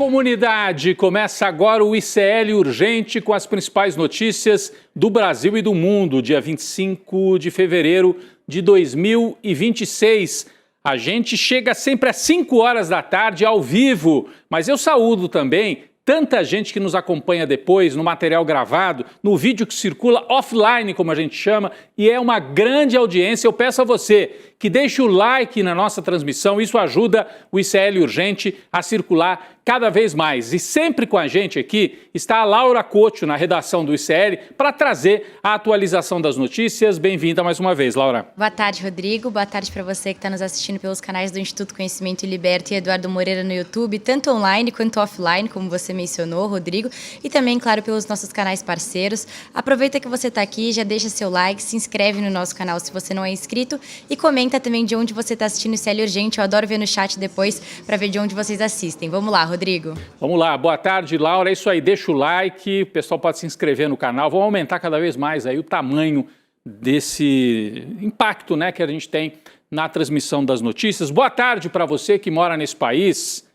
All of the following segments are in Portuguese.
comunidade, começa agora o ICL Urgente com as principais notícias do Brasil e do mundo, dia 25 de fevereiro de 2026. A gente chega sempre às 5 horas da tarde ao vivo, mas eu saúdo também tanta gente que nos acompanha depois no material gravado, no vídeo que circula offline, como a gente chama, e é uma grande audiência. Eu peço a você que deixe o like na nossa transmissão, isso ajuda o ICL Urgente a circular cada vez mais. E sempre com a gente aqui está a Laura Couto, na redação do ICL, para trazer a atualização das notícias. Bem-vinda mais uma vez, Laura. Boa tarde, Rodrigo. Boa tarde para você que está nos assistindo pelos canais do Instituto Conhecimento e Liberta e Eduardo Moreira no YouTube, tanto online quanto offline, como você mencionou, Rodrigo, e também, claro, pelos nossos canais parceiros. Aproveita que você está aqui, já deixa seu like, se inscreve no nosso canal se você não é inscrito e comenta também de onde você está assistindo o ICL Urgente. Eu adoro ver no chat depois para ver de onde vocês assistem. Vamos lá, Rodrigo. Vamos lá, boa tarde, Laura. É isso aí, deixa o like, o pessoal pode se inscrever no canal. Vamos aumentar cada vez mais aí o tamanho desse impacto, né, que a gente tem na transmissão das notícias. Boa tarde para você que mora nesse país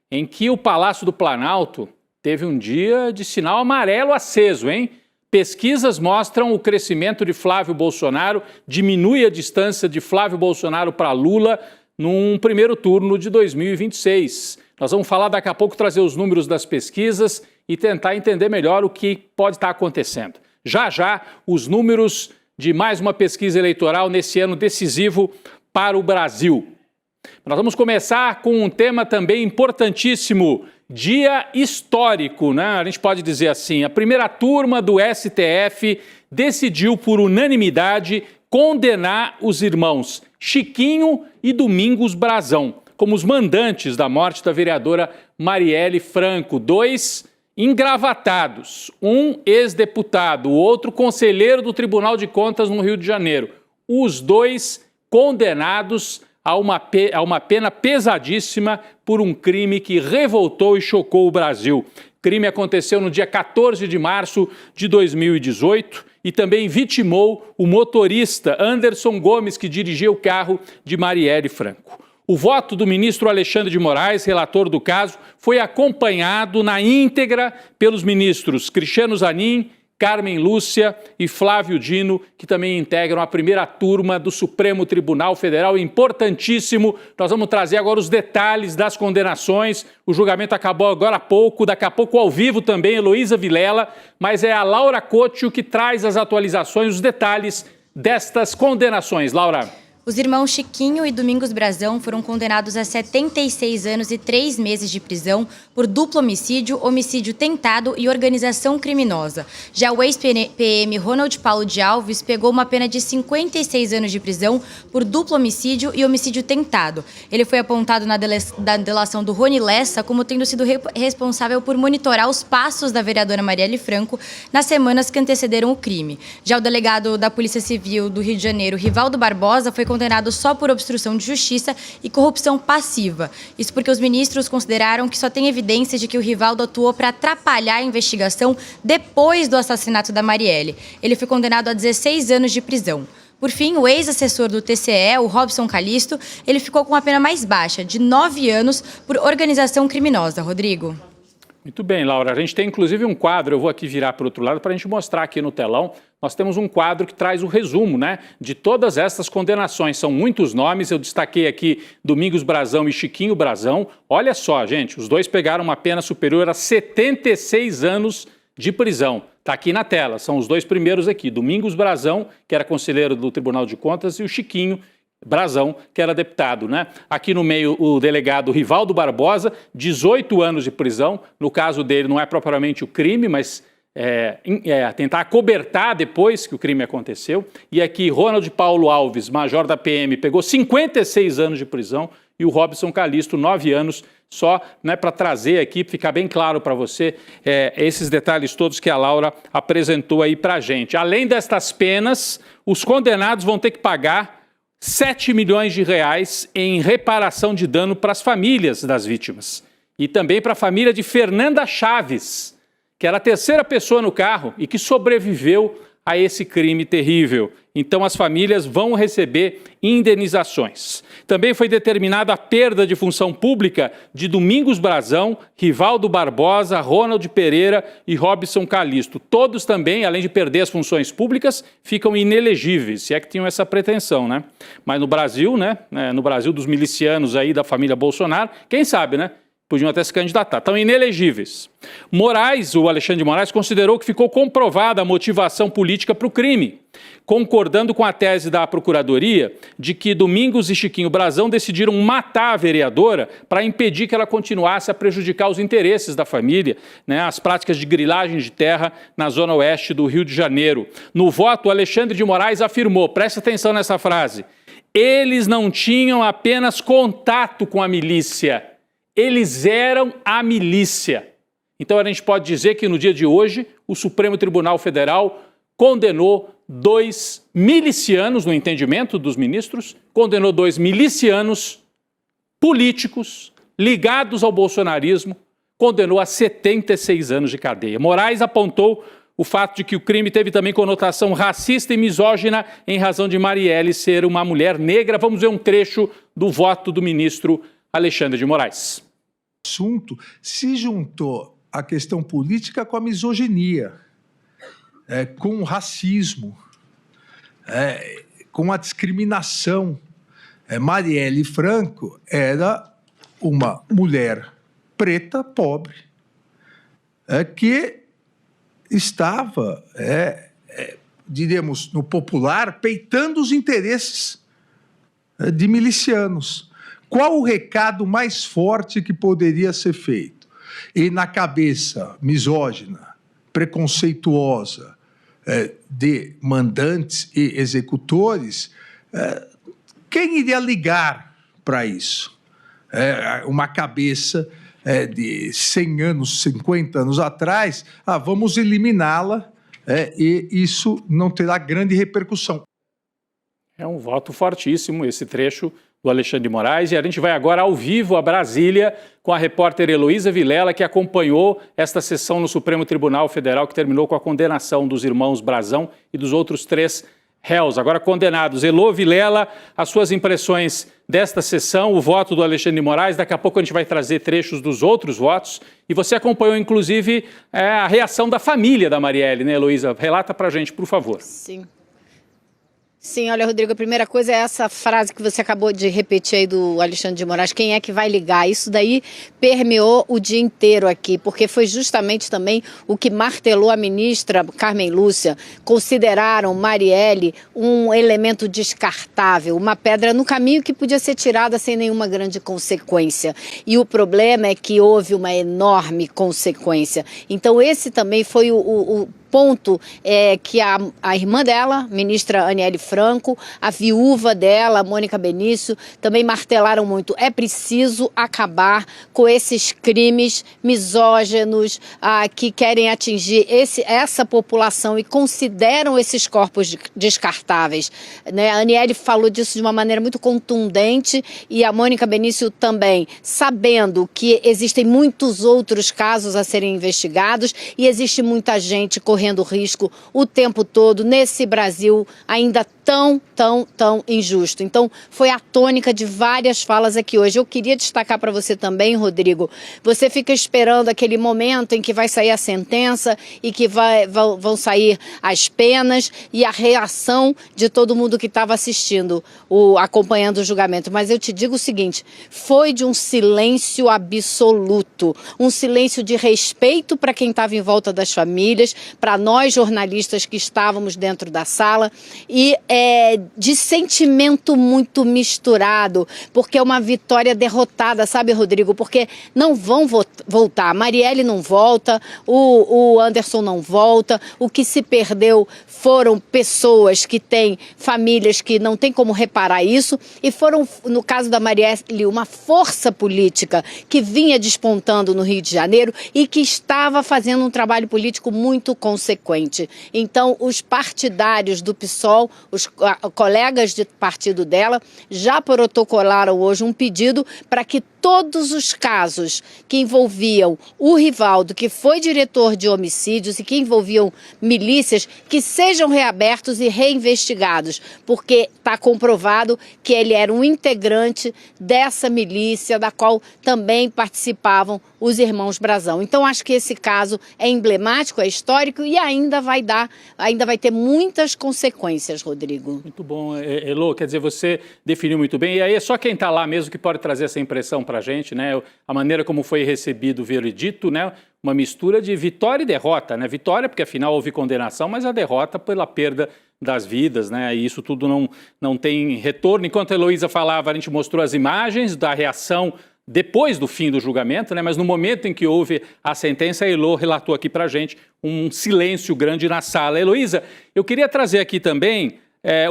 em que o Palácio do Planalto teve um dia de sinal amarelo aceso, hein? Pesquisas mostram o crescimento de Flávio Bolsonaro, diminui a distância de Flávio Bolsonaro para Lula num primeiro turno de 2026. Nós vamos falar daqui a pouco, trazer os números das pesquisas e tentar entender melhor o que pode estar acontecendo. Já já, os números de mais uma pesquisa eleitoral nesse ano decisivo para o Brasil. Nós vamos começar com um tema também importantíssimo, dia histórico, né? A gente pode dizer assim, a primeira turma do STF decidiu por unanimidade condenar os irmãos Chiquinho e Domingos Brazão como os mandantes da morte da vereadora Marielle Franco, dois engravatados, um ex-deputado, o outro conselheiro do Tribunal de Contas no Rio de Janeiro, os dois condenados a uma pena pesadíssima por um crime que revoltou e chocou o Brasil. O crime aconteceu no dia 14 de março de 2018 e também vitimou o motorista Anderson Gomes, que dirigia o carro de Marielle Franco. O voto do ministro Alexandre de Moraes, relator do caso, foi acompanhado na íntegra pelos ministros Cristiano Zanin, Carmen Lúcia e Flávio Dino, que também integram a primeira turma do Supremo Tribunal Federal. Importantíssimo, nós vamos trazer agora os detalhes das condenações. O julgamento acabou agora há pouco, daqui a pouco ao vivo também, Heloísa Vilela, mas é a Laura Couto que traz as atualizações, os detalhes destas condenações. Laura. Os irmãos Chiquinho e Domingos Brazão foram condenados a 76 anos e 3 meses de prisão por duplo homicídio, homicídio tentado e organização criminosa. Já o ex-PM Ronald Paulo de Alves pegou uma pena de 56 anos de prisão por duplo homicídio e homicídio tentado. Ele foi apontado na delação do Rony Lessa como tendo sido responsável por monitorar os passos da vereadora Marielle Franco nas semanas que antecederam o crime. Já o delegado da Polícia Civil do Rio de Janeiro, Rivaldo Barbosa, foi condenado só por obstrução de justiça e corrupção passiva. Isso porque os ministros consideraram que só tem evidência de que o Rivaldo atuou para atrapalhar a investigação depois do assassinato da Marielle. Ele foi condenado a 16 anos de prisão. Por fim, o ex-assessor do TCE, o Robson Calixto, ele ficou com uma pena mais baixa, de 9 anos, por organização criminosa. Rodrigo. Muito bem, Laura. A gente tem inclusive um quadro, eu vou aqui virar para o outro lado para a gente mostrar aqui no telão. Nós temos um quadro que traz o resumo, né, de todas essas condenações. São muitos nomes, eu destaquei aqui Domingos Brazão e Chiquinho Brazão. Olha só, gente, os dois pegaram uma pena superior a 76 anos de prisão. Está aqui na tela, são os dois primeiros aqui. Domingos Brazão, que era conselheiro do Tribunal de Contas, e o Chiquinho Brazão, que era deputado, né? Aqui no meio o delegado Rivaldo Barbosa, 18 anos de prisão. No caso dele não é propriamente o crime, mas tentar acobertar depois que o crime aconteceu. E aqui Ronald Paulo Alves, major da PM, pegou 56 anos de prisão e o Robson Calixto, 9 anos, só, né, para trazer aqui, ficar bem claro para você esses detalhes todos que a Laura apresentou aí para a gente. Além destas penas, os condenados vão ter que pagar 7 milhões de reais em reparação de dano para as famílias das vítimas. E também para a família de Fernanda Chaves, que era a terceira pessoa no carro e que sobreviveu a esse crime terrível. Então, as famílias vão receber indenizações. Também foi determinada a perda de função pública de Domingos Brazão, Rivaldo Barbosa, Ronald Pereira e Robson Calisto. Todos também, além de perder as funções públicas, ficam inelegíveis, se é que tinham essa pretensão, né? Mas no Brasil, no Brasil dos milicianos aí da família Bolsonaro, quem sabe, né? Podiam até se candidatar, estão inelegíveis. O Alexandre de Moraes, considerou que ficou comprovada a motivação política para o crime, concordando com a tese da Procuradoria de que Domingos e Chiquinho Brazão decidiram matar a vereadora para impedir que ela continuasse a prejudicar os interesses da família, as práticas de grilagem de terra na zona oeste do Rio de Janeiro. No voto, Alexandre de Moraes afirmou, presta atenção nessa frase, eles não tinham apenas contato com a milícia, eles eram a milícia. Então a gente pode dizer que no dia de hoje o Supremo Tribunal Federal condenou 2 milicianos, no entendimento dos ministros, condenou 2 milicianos políticos ligados ao bolsonarismo, condenou a 76 anos de cadeia. Moraes apontou o fato de que o crime teve também conotação racista e misógina em razão de Marielle ser uma mulher negra. Vamos ver um trecho do voto do ministro Alexandre de Moraes. O assunto se juntou à questão política com a misoginia, com o racismo, com a discriminação. Marielle Franco era uma mulher preta, pobre, que estava, diríamos, no popular, peitando os interesses de milicianos. Qual o recado mais forte que poderia ser feito? E na cabeça misógina, preconceituosa de mandantes e executores, quem iria ligar para isso? Uma cabeça de 100 anos, 50 anos atrás, vamos eliminá-la e isso não terá grande repercussão. É um voto fortíssimo esse trecho do Alexandre de Moraes, e a gente vai agora ao vivo a Brasília com a repórter Heloísa Vilela, que acompanhou esta sessão no Supremo Tribunal Federal, que terminou com a condenação dos irmãos Brazão e dos outros 3 réus, agora condenados. Elô Vilela, as suas impressões desta sessão, o voto do Alexandre de Moraes, daqui a pouco a gente vai trazer trechos dos outros votos, e você acompanhou, inclusive, a reação da família da Marielle, né, Heloísa? Relata pra gente, por favor. Sim, olha, Rodrigo, a primeira coisa é essa frase que você acabou de repetir aí do Alexandre de Moraes, quem é que vai ligar? Isso daí permeou o dia inteiro aqui, porque foi justamente também o que martelou a ministra Carmen Lúcia. Consideraram Marielle um elemento descartável, uma pedra no caminho que podia ser tirada sem nenhuma grande consequência. E o problema é que houve uma enorme consequência. Então esse também foi o ponto que a irmã dela, ministra Aniele Franco, a viúva dela, Mônica Benício, também martelaram muito. É preciso acabar com esses crimes misóginos que querem atingir essa população e consideram esses corpos descartáveis. Né? A Aniele falou disso de uma maneira muito contundente e a Mônica Benício também, sabendo que existem muitos outros casos a serem investigados e existe muita gente correndo risco o tempo todo nesse Brasil ainda tão injusto. Então, foi a tônica de várias falas aqui hoje. Eu queria destacar para você também, Rodrigo, você fica esperando aquele momento em que vai sair a sentença e que vão sair as penas e a reação de todo mundo que estava assistindo, acompanhando o julgamento. Mas eu te digo o seguinte, foi de um silêncio absoluto, um silêncio de respeito para quem estava em volta das famílias, para nós jornalistas que estávamos dentro da sala e de sentimento muito misturado, porque é uma vitória derrotada, sabe, Rodrigo? Porque não vão voltar. A Marielle não volta, o Anderson não volta. O que se perdeu foram pessoas que têm famílias que não tem como reparar isso e foram, no caso da Marielle, uma força política que vinha despontando no Rio de Janeiro e que estava fazendo um trabalho político muito consequente. Então, os partidários do PSOL, os colegas de partido dela, já protocolaram hoje um pedido para que todos os casos que envolviam o Rivaldo, que foi diretor de homicídios e que envolviam milícias, que sejam reabertos e reinvestigados, porque está comprovado que ele era um integrante dessa milícia, da qual também participavam os irmãos Brazão. Então, acho que esse caso é emblemático, é histórico e ainda vai ter muitas consequências, Rodrigo. Muito bom, Elô, quer dizer, você definiu muito bem, e aí é só quem está lá mesmo que pode trazer essa impressão para a gente, né? A maneira como foi recebido o veredito, né? Uma mistura de vitória e derrota, né? Vitória porque afinal houve condenação, mas a derrota pela perda das vidas, né? E isso tudo não tem retorno. Enquanto a Heloísa falava, a gente mostrou as imagens da reação depois do fim do julgamento, né? Mas no momento em que houve a sentença, a Elô relatou aqui para a gente um silêncio grande na sala. Heloísa, eu queria trazer aqui também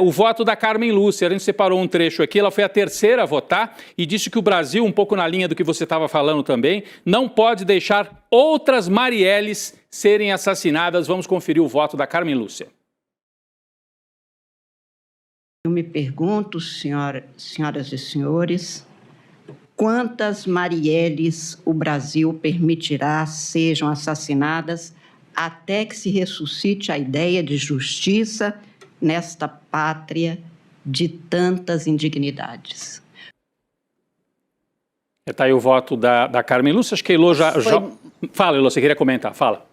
o voto da Carmen Lúcia. A gente separou um trecho aqui, ela foi a terceira a votar e disse que o Brasil, um pouco na linha do que você estava falando também, não pode deixar outras Marielles serem assassinadas. Vamos conferir o voto da Carmen Lúcia. Eu me pergunto, senhoras e senhores, quantas Marielles o Brasil permitirá sejam assassinadas até que se ressuscite a ideia de justiça nesta pátria de tantas indignidades. Está aí o voto da Carmen Lúcia. Acho que a Elô já... Fala, Elô, você queria comentar, fala.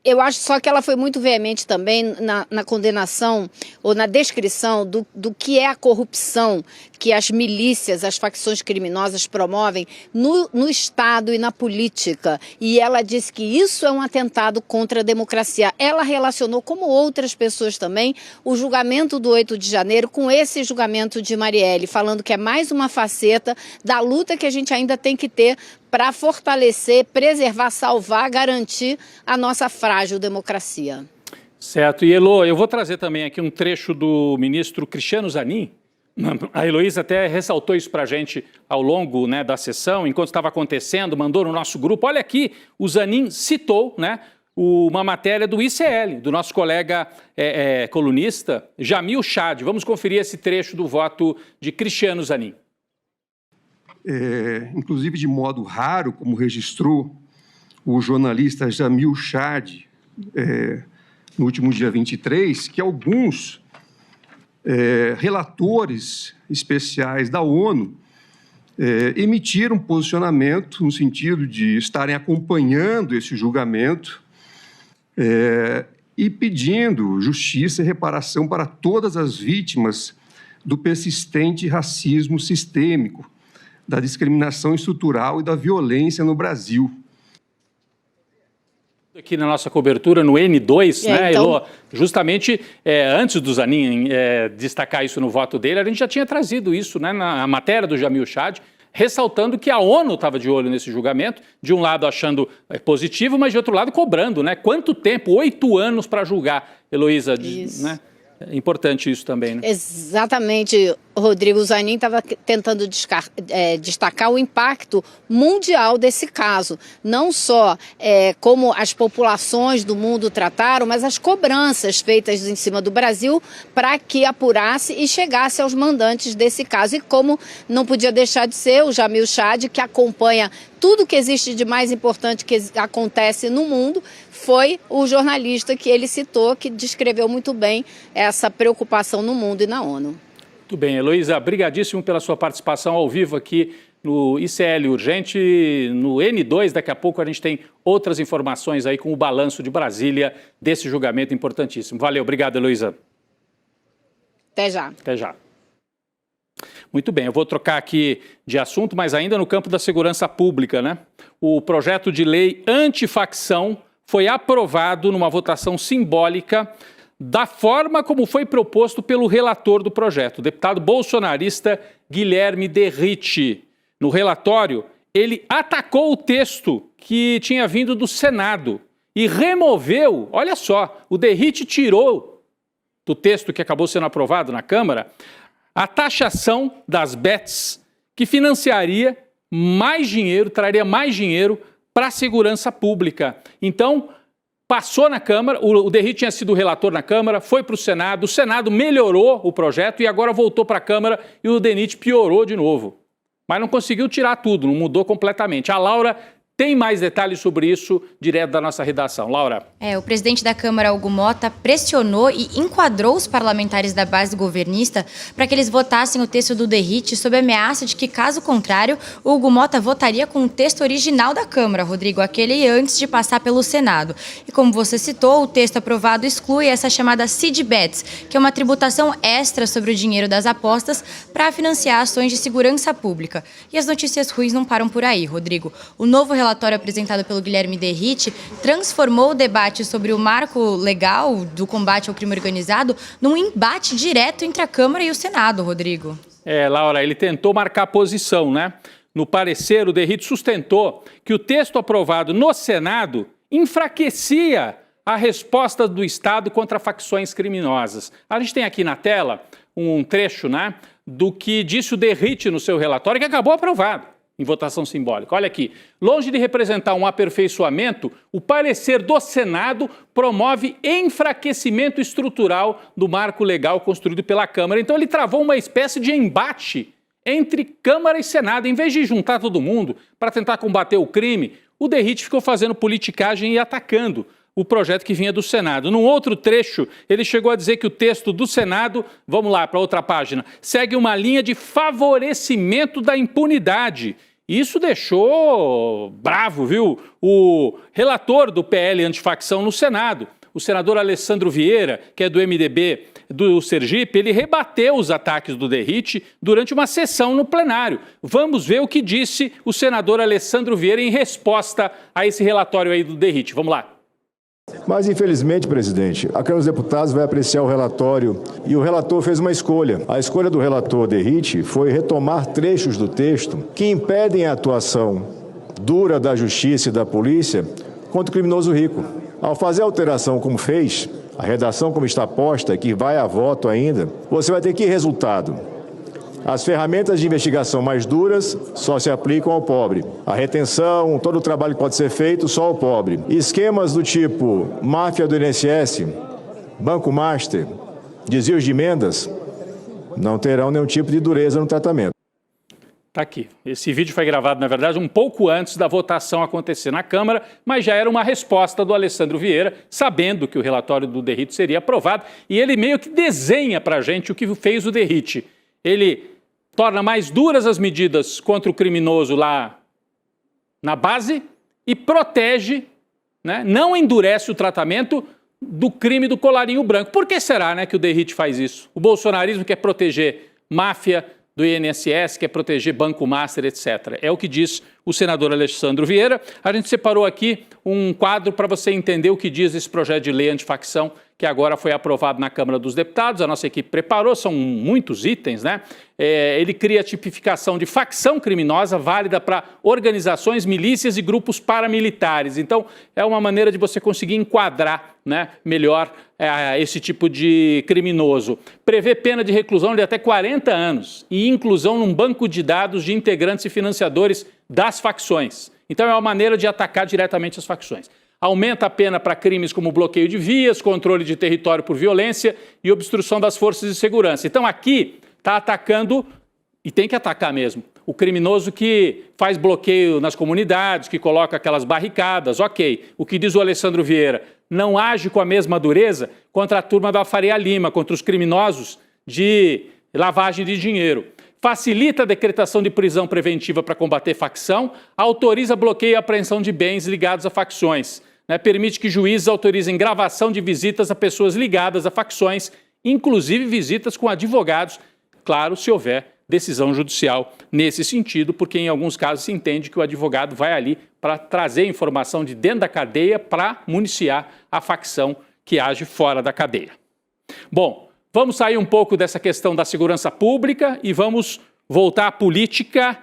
Eu acho só que ela foi muito veemente também na condenação ou na descrição do que é a corrupção que as milícias, as facções criminosas promovem no Estado e na política. E ela disse que isso é um atentado contra a democracia. Ela relacionou, como outras pessoas também, o julgamento do 8 de janeiro com esse julgamento de Marielle, falando que é mais uma faceta da luta que a gente ainda tem que ter para fortalecer, preservar, salvar, garantir a nossa frágil democracia. Certo. E, Elô, eu vou trazer também aqui um trecho do ministro Cristiano Zanin. A Heloísa até ressaltou isso para a gente ao longo, né, da sessão, enquanto estava acontecendo, mandou no nosso grupo. Olha aqui, o Zanin citou, né, uma matéria do ICL, do nosso colega colunista Jamil Chad. Vamos conferir esse trecho do voto de Cristiano Zanin. Inclusive de modo raro, como registrou o jornalista Jamil Chad no último dia 23, que alguns relatores especiais da ONU emitiram posicionamento no sentido de estarem acompanhando esse julgamento e pedindo justiça e reparação para todas as vítimas do persistente racismo sistêmico, da discriminação estrutural e da violência no Brasil. Aqui na nossa cobertura, no N2, né, então... Elô, justamente antes do Zanin destacar isso no voto dele, a gente já tinha trazido isso, né, na matéria do Jamil Chad, ressaltando que a ONU estava de olho nesse julgamento, de um lado achando positivo, mas de outro lado cobrando, né? Quanto tempo? 8 anos para julgar, Heloísa, né? É importante isso também, né? Exatamente, Rodrigo. O Zanin estava tentando destacar o impacto mundial desse caso. Não só como as populações do mundo trataram, mas as cobranças feitas em cima do Brasil para que apurasse e chegasse aos mandantes desse caso. E como não podia deixar de ser o Jamil Chad, que acompanha tudo que existe de mais importante que acontece no mundo, foi o jornalista que ele citou, que descreveu muito bem essa preocupação no mundo e na ONU. Muito bem, Heloísa, brigadíssimo pela sua participação ao vivo aqui no ICL Urgente, no N2. Daqui a pouco a gente tem outras informações aí com o balanço de Brasília desse julgamento importantíssimo. Valeu, obrigado, Heloísa. Até já. Até já. Muito bem, eu vou trocar aqui de assunto, mas ainda no campo da segurança pública, né? O projeto de lei antifacção foi aprovado numa votação simbólica da forma como foi proposto pelo relator do projeto, o deputado bolsonarista Guilherme Derrite. No relatório, ele atacou o texto que tinha vindo do Senado e removeu, olha só, o Derrite tirou do texto que acabou sendo aprovado na Câmara a taxação das bets, que financiaria mais dinheiro, traria mais dinheiro para a segurança pública. Então, passou na Câmara, o Derrite tinha sido relator na Câmara, foi para o Senado, o Senado melhorou o projeto e agora voltou para a Câmara e o Derrite piorou de novo. mas não conseguiu tirar tudo, não mudou completamente. A Laura tem mais detalhes sobre isso direto da nossa redação. Laura. O presidente da Câmara, Hugo Motta, pressionou e enquadrou os parlamentares da base governista para que eles votassem o texto do DERIT sob ameaça de que, caso contrário, o Hugo Motta votaria com o texto original da Câmara, Rodrigo, aquele antes de passar pelo Senado. E como você citou, o texto aprovado exclui essa chamada seed bets, que é uma tributação extra sobre o dinheiro das apostas para financiar ações de segurança pública. E as notícias ruins não param por aí, Rodrigo. O novo relatório apresentado pelo Guilherme Derrite transformou o debate sobre o marco legal do combate ao crime organizado num embate direto entre a Câmara e o Senado, Rodrigo. Laura, ele tentou marcar posição, né? No parecer, o Derrite sustentou que o texto aprovado no Senado enfraquecia a resposta do Estado contra facções criminosas. A gente tem aqui na tela um trecho, né, do que disse o Derrite no seu relatório, que acabou aprovado em votação simbólica. Olha aqui, longe de representar um aperfeiçoamento, o parecer do Senado promove enfraquecimento estrutural do marco legal construído pela Câmara. Então ele travou uma espécie de embate entre Câmara e Senado. Em vez de juntar todo mundo para tentar combater o crime, o Derrite ficou fazendo politicagem e atacando o projeto que vinha do Senado. Num outro trecho, ele chegou a dizer que o texto do Senado, vamos lá para outra página, segue uma linha de favorecimento da impunidade. Isso deixou bravo, viu? O relator do PL antifacção no Senado, o senador Alessandro Vieira, que é do MDB do Sergipe, ele rebateu os ataques do Derrite durante uma sessão no plenário. Vamos ver o que disse o senador Alessandro Vieira em resposta a esse relatório aí do Derrite. Vamos lá. Mas, infelizmente, presidente, a Câmara dos Deputados vai apreciar o relatório e o relator fez uma escolha. A escolha do relator Derrite foi retomar trechos do texto que impedem a atuação dura da justiça e da polícia contra o criminoso rico. Ao fazer a alteração como fez, a redação como está posta, que vai a voto ainda, você vai ter que resultado. As ferramentas de investigação mais duras só se aplicam ao pobre. A retenção, todo o trabalho que pode ser feito, só ao pobre. Esquemas do tipo máfia do INSS, Banco Master, desvios de emendas, não terão nenhum tipo de dureza no tratamento. Está aqui. Esse vídeo foi gravado, na verdade, um pouco antes da votação acontecer na Câmara, mas já era uma resposta do Alessandro Vieira, sabendo que o relatório do Derrite seria aprovado, e ele meio que desenha para a gente o que fez o Derrite. Ele torna mais duras as medidas contra o criminoso lá na base e protege, né, não endurece o tratamento do crime do colarinho branco. Por que será, né, que o Derrite faz isso? O bolsonarismo quer proteger máfia do INSS, quer proteger Banco Master, etc. É o que diz o senador Alessandro Vieira. A gente separou aqui um quadro para você entender o que diz esse projeto de lei antifacção que agora foi aprovado na Câmara dos Deputados. A nossa equipe preparou, são muitos itens, né? Ele cria a tipificação de facção criminosa válida para organizações, milícias e grupos paramilitares. Então, é uma maneira de você conseguir enquadrar, né, melhor esse tipo de criminoso. Prevê pena de reclusão de até 40 anos e inclusão num banco de dados de integrantes e financiadores das facções. Então, é uma maneira de atacar diretamente as facções. Aumenta a pena para crimes como bloqueio de vias, controle de território por violência e obstrução das forças de segurança. Então aqui está atacando, e tem que atacar mesmo, o criminoso que faz bloqueio nas comunidades, que coloca aquelas barricadas, ok. O que diz o Alessandro Vieira, não age com a mesma dureza contra a turma da Faria Lima, contra os criminosos de lavagem de dinheiro. Facilita a decretação de prisão preventiva para combater facção, autoriza bloqueio e apreensão de bens ligados a facções, né? Permite que juízes autorizem gravação de visitas a pessoas ligadas a facções, inclusive visitas com advogados, claro, se houver decisão judicial nesse sentido, porque em alguns casos se entende que o advogado vai ali para trazer informação de dentro da cadeia para municiar a facção que age fora da cadeia. Bom, vamos sair um pouco dessa questão da segurança pública e vamos voltar à política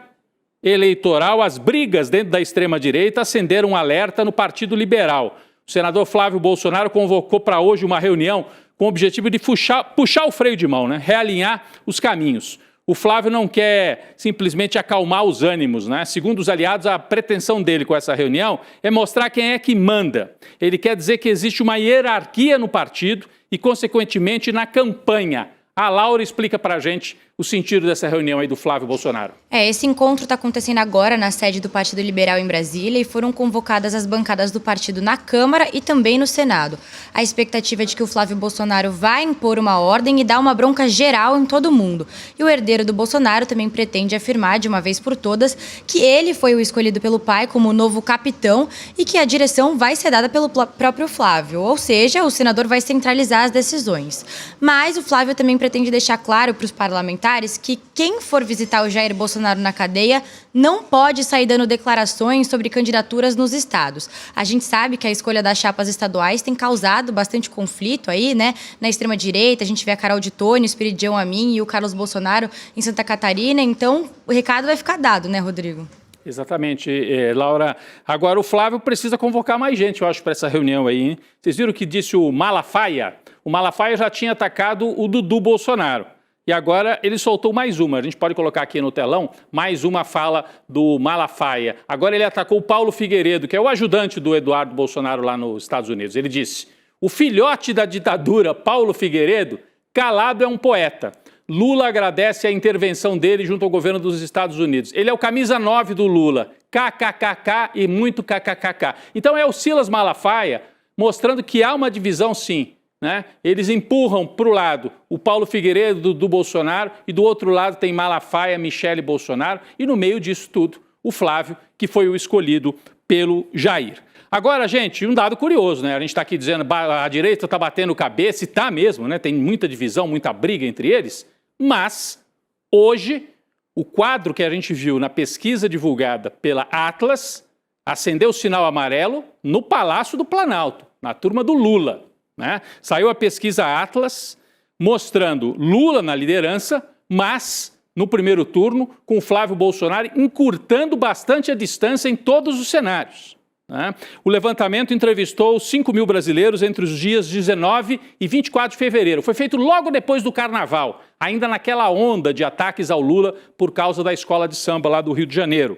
eleitoral. As brigas dentro da extrema-direita acenderam um alerta no Partido Liberal. O senador Flávio Bolsonaro convocou para hoje uma reunião com o objetivo de puxar o freio de mão, né? Realinhar os caminhos. O Flávio não quer simplesmente acalmar os ânimos, né? Segundo os aliados, a pretensão dele com essa reunião é mostrar quem é que manda. Ele quer dizer que existe uma hierarquia no partido e, consequentemente, na campanha. A Laura explica para a gente o sentido dessa reunião aí do Flávio Bolsonaro. Esse encontro está acontecendo agora na sede do Partido Liberal em Brasília e foram convocadas as bancadas do partido na Câmara e também no Senado. A expectativa é de que o Flávio Bolsonaro vai impor uma ordem e dar uma bronca geral em todo mundo. E o herdeiro do Bolsonaro também pretende afirmar de uma vez por todas que ele foi o escolhido pelo pai como o novo capitão e que a direção vai ser dada pelo próprio Flávio. Ou seja, o senador vai centralizar as decisões. Mas o Flávio também pretende deixar claro para os parlamentares que quem for visitar o Jair Bolsonaro na cadeia não pode sair dando declarações sobre candidaturas nos estados. A gente sabe que a escolha das chapas estaduais tem causado bastante conflito aí, né? Na extrema-direita, a gente vê a Carol de Tone, o Espiridião Amin e o Carlos Bolsonaro em Santa Catarina. Então, o recado vai ficar dado, né, Rodrigo? Exatamente, Laura. Agora, o Flávio precisa convocar mais gente, eu acho, para essa reunião aí, hein? Vocês viram o que disse o Malafaia? O Malafaia já tinha atacado o Dudu Bolsonaro. E agora ele soltou mais uma. A gente pode colocar aqui no telão mais uma fala do Malafaia. Agora ele atacou o Paulo Figueiredo, que é o ajudante do Eduardo Bolsonaro lá nos Estados Unidos. Ele disse: o filhote da ditadura, Paulo Figueiredo, calado é um poeta. Lula agradece a intervenção dele junto ao governo dos Estados Unidos. Ele é o camisa 9 do Lula. KKKK e muito KKKK. Então é o Silas Malafaia mostrando que há uma divisão, sim. Né? Eles empurram para o lado o Paulo Figueiredo do Bolsonaro e do outro lado tem Malafaia, Michele Bolsonaro e no meio disso tudo o Flávio, que foi o escolhido pelo Jair. Agora, gente, um dado curioso, né? A gente está aqui dizendo que a direita está batendo cabeça e está mesmo, né? Tem muita divisão, muita briga entre eles, mas hoje o quadro que a gente viu na pesquisa divulgada pela Atlas acendeu o sinal amarelo no Palácio do Planalto, na turma do Lula. Né? Saiu a pesquisa Atlas mostrando Lula na liderança, mas no primeiro turno com Flávio Bolsonaro encurtando bastante a distância em todos os cenários. Né? O levantamento entrevistou 5 mil brasileiros entre os dias 19 e 24 de fevereiro. Foi feito logo depois do Carnaval, ainda naquela onda de ataques ao Lula por causa da escola de samba lá do Rio de Janeiro.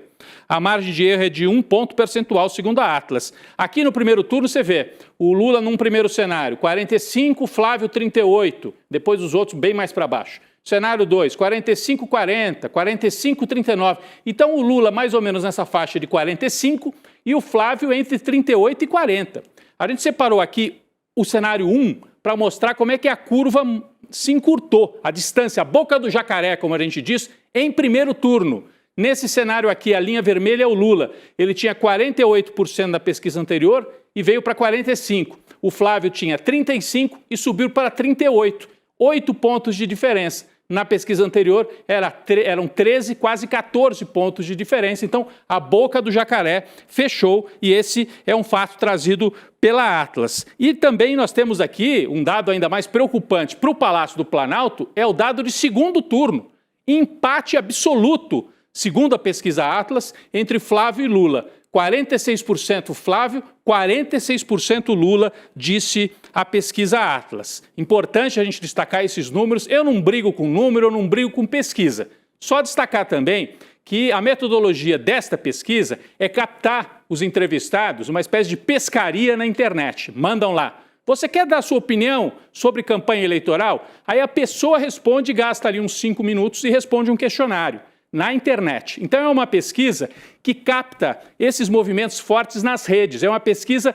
A margem de erro é de 1 ponto percentual, segundo a Atlas. Aqui no primeiro turno você vê o Lula num primeiro cenário, 45, Flávio 38, depois os outros bem mais para baixo. Cenário 2, 45-40, 45-39. Então o Lula mais ou menos nessa faixa de 45 e o Flávio entre 38 e 40. A gente separou aqui o cenário 1 para mostrar como é que a curva se encurtou, a distância, a boca do jacaré, como a gente diz, em primeiro turno. Nesse cenário aqui, a linha vermelha é o Lula. Ele tinha 48% na pesquisa anterior e veio para 45%. O Flávio tinha 35% e subiu para 38%. 8 pontos de diferença. Na pesquisa anterior eram 13, quase 14 pontos de diferença. Então, a boca do jacaré fechou e esse é um fato trazido pela Atlas. E também nós temos aqui um dado ainda mais preocupante para o Palácio do Planalto, é o dado de segundo turno. Empate absoluto, segundo a pesquisa Atlas, entre Flávio e Lula. 46% Flávio, 46% Lula, disse a pesquisa Atlas. Importante a gente destacar esses números. Eu não brigo com número, eu não brigo com pesquisa. Só destacar também que a metodologia desta pesquisa é captar os entrevistados, uma espécie de pescaria na internet. Mandam lá. Você quer dar a sua opinião sobre campanha eleitoral? Aí a pessoa responde, gasta ali uns 5 minutos e responde um questionário na internet. Então é uma pesquisa que capta esses movimentos fortes nas redes. É uma pesquisa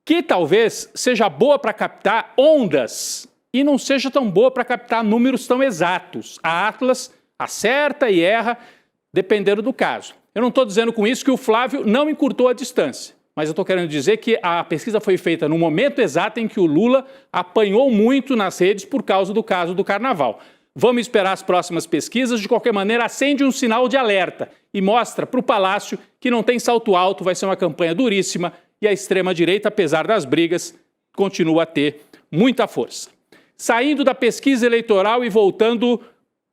que talvez seja boa para captar ondas e não seja tão boa para captar números tão exatos. A Atlas acerta e erra dependendo do caso. Eu não estou dizendo com isso que o Flávio não encurtou a distância, mas eu estou querendo dizer que a pesquisa foi feita no momento exato em que o Lula apanhou muito nas redes por causa do caso do Carnaval. Vamos esperar as próximas pesquisas. De qualquer maneira, acende um sinal de alerta e mostra para o Palácio que não tem salto alto, vai ser uma campanha duríssima e a extrema-direita, apesar das brigas, continua a ter muita força. Saindo da pesquisa eleitoral e voltando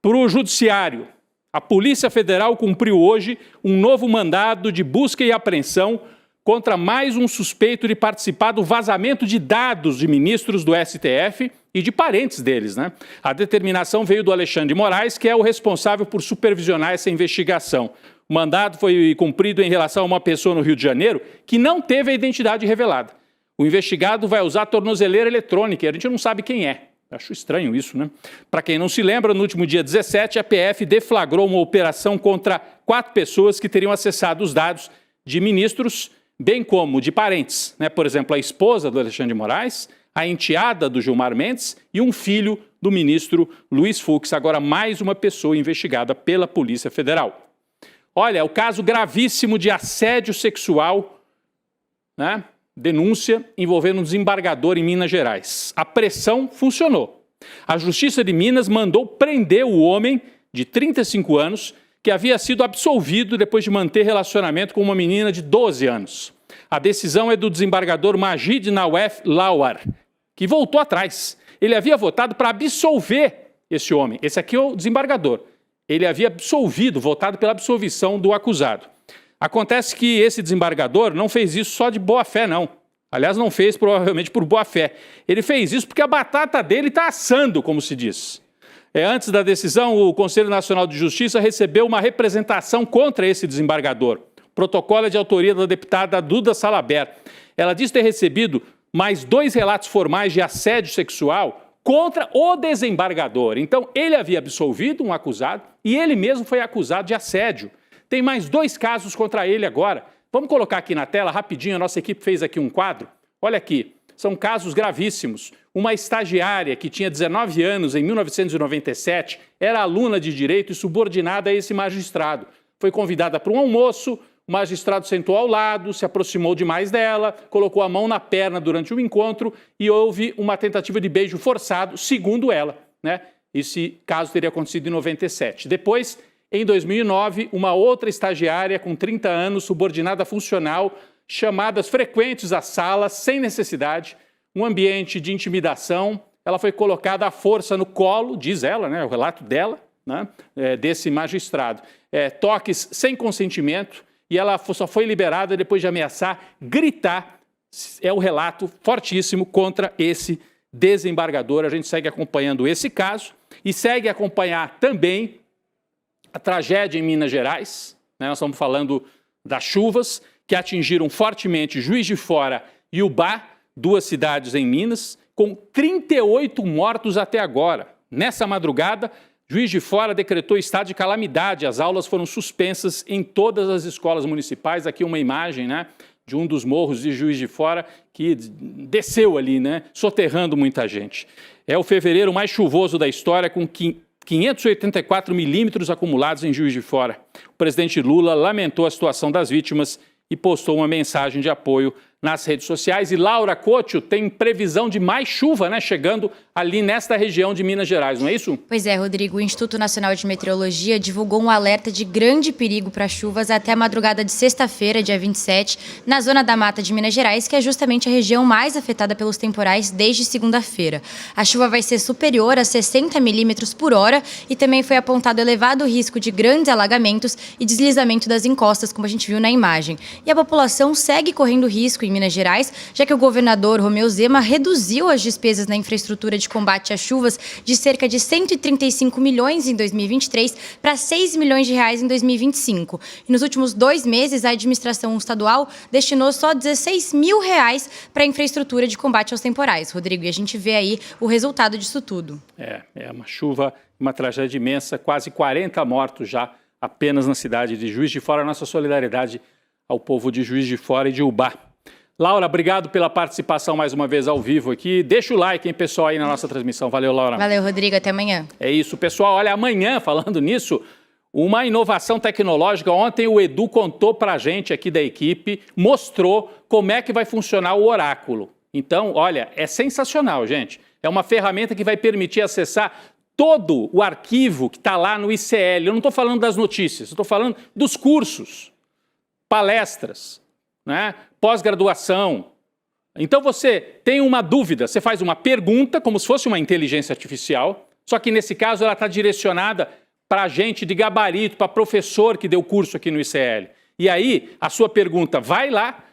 para o Judiciário, a Polícia Federal cumpriu hoje um novo mandado de busca e apreensão contra mais um suspeito de participar do vazamento de dados de ministros do STF e de parentes deles, né? A determinação veio do Alexandre de Moraes, que é o responsável por supervisionar essa investigação. O mandado foi cumprido em relação a uma pessoa no Rio de Janeiro que não teve a identidade revelada. O investigado vai usar tornozeleira eletrônica e a gente não sabe quem é. Acho estranho isso, né? Para quem não se lembra, no último dia 17, a PF deflagrou uma operação contra 4 pessoas que teriam acessado os dados de ministros, bem como de parentes, né? Por exemplo, a esposa do Alexandre de Moraes, a enteada do Gilmar Mendes e um filho do ministro Luiz Fux. Agora, mais uma pessoa investigada pela Polícia Federal. Olha, o caso gravíssimo de assédio sexual, né? Denúncia envolvendo um desembargador em Minas Gerais. A pressão funcionou. A Justiça de Minas mandou prender o homem de 35 anos que havia sido absolvido depois de manter relacionamento com uma menina de 12 anos. A decisão é do desembargador Majid Nawef Lawar, que voltou atrás. Ele havia votado para absolver esse homem. Esse aqui é o desembargador. Ele havia votado pela absolvição do acusado. Acontece que esse desembargador não fez isso só de boa fé, não. Aliás, não fez provavelmente por boa fé. Ele fez isso porque a batata dele está assando, como se diz. Antes da decisão, o Conselho Nacional de Justiça recebeu uma representação contra esse desembargador. O protocolo é de autoria da deputada Duda Salabert. Ela diz ter recebido mais 2 relatos formais de assédio sexual contra o desembargador. Então, ele havia absolvido um acusado e ele mesmo foi acusado de assédio. Tem mais 2 casos contra ele agora. Vamos colocar aqui na tela rapidinho, a nossa equipe fez aqui um quadro. Olha aqui, são casos gravíssimos. Uma estagiária que tinha 19 anos em 1997, era aluna de direito e subordinada a esse magistrado. Foi convidada para um almoço, o magistrado sentou ao lado, se aproximou demais dela, colocou a mão na perna durante o encontro e houve uma tentativa de beijo forçado, segundo ela, né? Esse caso teria acontecido em 97. Depois, em 2009, uma outra estagiária com 30 anos, subordinada funcional, chamadas frequentes à sala, sem necessidade, um ambiente de intimidação. Ela foi colocada à força no colo, diz ela, né, o relato dela, né, desse magistrado. Toques sem consentimento e ela só foi liberada depois de ameaçar gritar. É o relato fortíssimo contra esse desembargador. A gente segue acompanhando esse caso e segue a acompanhar também a tragédia em Minas Gerais, né? Nós estamos falando das chuvas que atingiram fortemente Juiz de Fora e Ubá, 2 cidades em Minas, com 38 mortos até agora. Nessa madrugada, Juiz de Fora decretou estado de calamidade. As aulas foram suspensas em todas as escolas municipais. Aqui uma imagem, né, de um dos morros de Juiz de Fora que desceu ali, né, soterrando muita gente. É o fevereiro mais chuvoso da história, com 584 milímetros acumulados em Juiz de Fora. O presidente Lula lamentou a situação das vítimas e postou uma mensagem de apoio nas redes sociais. E Laura Couto, tem previsão de mais chuva, né, chegando ali nesta região de Minas Gerais, não é isso? Pois é, Rodrigo. O Instituto Nacional de Meteorologia divulgou um alerta de grande perigo para chuvas até a madrugada de sexta-feira, dia 27, na zona da Mata de Minas Gerais, que é justamente a região mais afetada pelos temporais desde segunda-feira. A chuva vai ser superior a 60 milímetros por hora e também foi apontado elevado risco de grandes alagamentos e deslizamento das encostas, como a gente viu na imagem. E a população segue correndo risco em Minas Gerais, já que o governador Romeu Zema reduziu as despesas na infraestrutura de combate às chuvas de cerca de 135 milhões em 2023 para 6 milhões de reais em 2025. E nos últimos 2 meses, a administração estadual destinou só 16 mil reais para a infraestrutura de combate aos temporais, Rodrigo. E a gente vê aí o resultado disso tudo. É uma chuva, uma tragédia imensa, quase 40 mortos já apenas na cidade de Juiz de Fora. Nossa solidariedade ao povo de Juiz de Fora e de Ubá. Laura, obrigado pela participação mais uma vez ao vivo aqui. Deixa o like, hein, pessoal, aí na nossa transmissão. Valeu, Laura. Valeu, Rodrigo. Até amanhã. É isso, pessoal. Olha, amanhã, falando nisso, uma inovação tecnológica. Ontem o Edu contou pra gente aqui da equipe, mostrou como é que vai funcionar o oráculo. Então, olha, é sensacional, gente. É uma ferramenta que vai permitir acessar todo o arquivo que está lá no ICL. Eu não estou falando das notícias, eu estou falando dos cursos, palestras, né? Pós-graduação. Então você tem uma dúvida, você faz uma pergunta como se fosse uma inteligência artificial, só que nesse caso ela está direcionada para gente de gabarito, para professor que deu curso aqui no ICL. E aí a sua pergunta vai lá,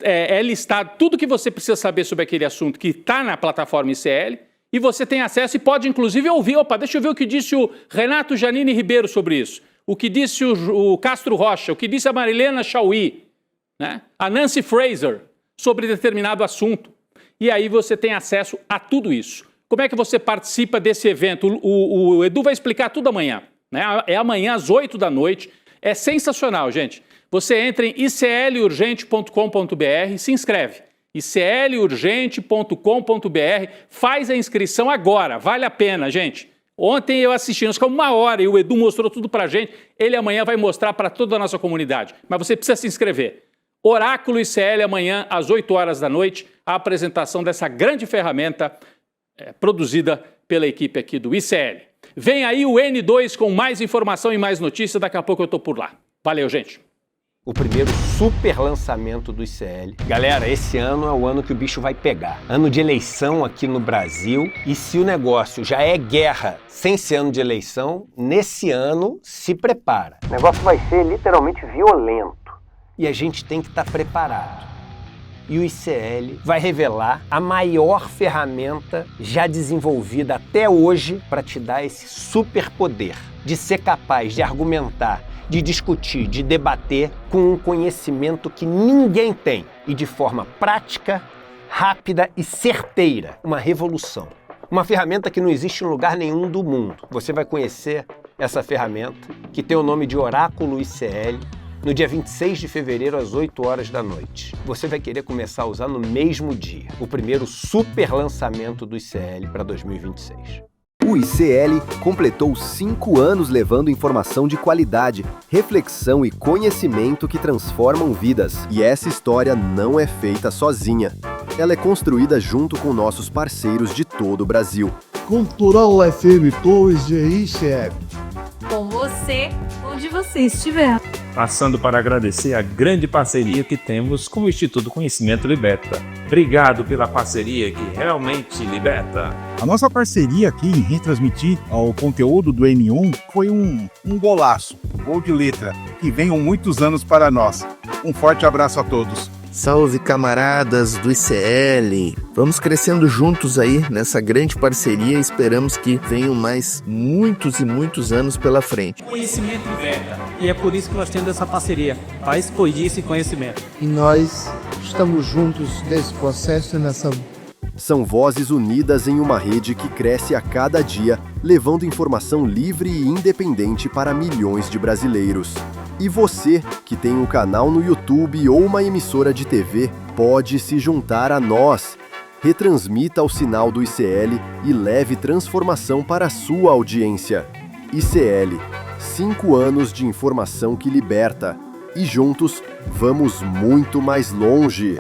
é listado tudo que você precisa saber sobre aquele assunto que está na plataforma ICL e você tem acesso e pode inclusive ouvir, deixa eu ver o que disse o Renato Janine Ribeiro sobre isso, o que disse o Castro Rocha, o que disse a Marilena Chauí, né? A Nancy Fraser, sobre determinado assunto. E aí você tem acesso a tudo isso. Como é que você participa desse evento? O Edu vai explicar tudo amanhã, né? É amanhã às 8 da noite. É sensacional, gente. Você entra em iclurgente.com.br, se inscreve. iclurgente.com.br, faz a inscrição agora, vale a pena, gente. Ontem eu assisti, nós ficamos 1 hora e o Edu mostrou tudo pra gente. Ele amanhã vai mostrar para toda a nossa comunidade. Mas você precisa se inscrever. Oráculo ICL amanhã às 8 horas da noite, a apresentação dessa grande ferramenta produzida pela equipe aqui do ICL. Vem aí o N2 com mais informação e mais notícias, daqui a pouco eu tô por lá. Valeu, gente. O primeiro super lançamento do ICL. Galera, esse ano é o ano que o bicho vai pegar. Ano de eleição aqui no Brasil. E se o negócio já é guerra sem ser ano de eleição, nesse ano se prepara. O negócio vai ser literalmente violento. E a gente tem que estar preparado. E o ICL vai revelar a maior ferramenta já desenvolvida até hoje para te dar esse superpoder de ser capaz de argumentar, de discutir, de debater com um conhecimento que ninguém tem e de forma prática, rápida e certeira. Uma revolução. Uma ferramenta que não existe em lugar nenhum do mundo. Você vai conhecer essa ferramenta que tem o nome de Oráculo ICL no dia 26 de fevereiro às 8 horas da noite. Você vai querer começar a usar no mesmo dia. O primeiro super lançamento do ICL para 2026. O ICL completou 5 anos levando informação de qualidade, reflexão e conhecimento que transformam vidas. E essa história não é feita sozinha. Ela é construída junto com nossos parceiros de todo o Brasil. Cultural FM 2 de ICL. Com você, onde você estiver. Passando para agradecer a grande parceria que temos com o Instituto Conhecimento Liberta. Obrigado pela parceria que realmente liberta. A nossa parceria aqui em retransmitir o conteúdo do N1 foi um golaço, um gol de letra, que venham muitos anos para nós. Um forte abraço a todos. Salve, camaradas do ICL! Vamos crescendo juntos aí nessa grande parceria e esperamos que venham mais muitos e muitos anos pela frente. Conhecimento liberta. E é por isso que nós temos essa parceria, para expandir esse conhecimento. E nós estamos juntos nesse processo e nessa... São vozes unidas em uma rede que cresce a cada dia, levando informação livre e independente para milhões de brasileiros. E você, que tem um canal no YouTube ou uma emissora de TV, pode se juntar a nós. Retransmita o sinal do ICL e leve transformação para a sua audiência. ICL, 5 anos de informação que liberta. E juntos, vamos muito mais longe.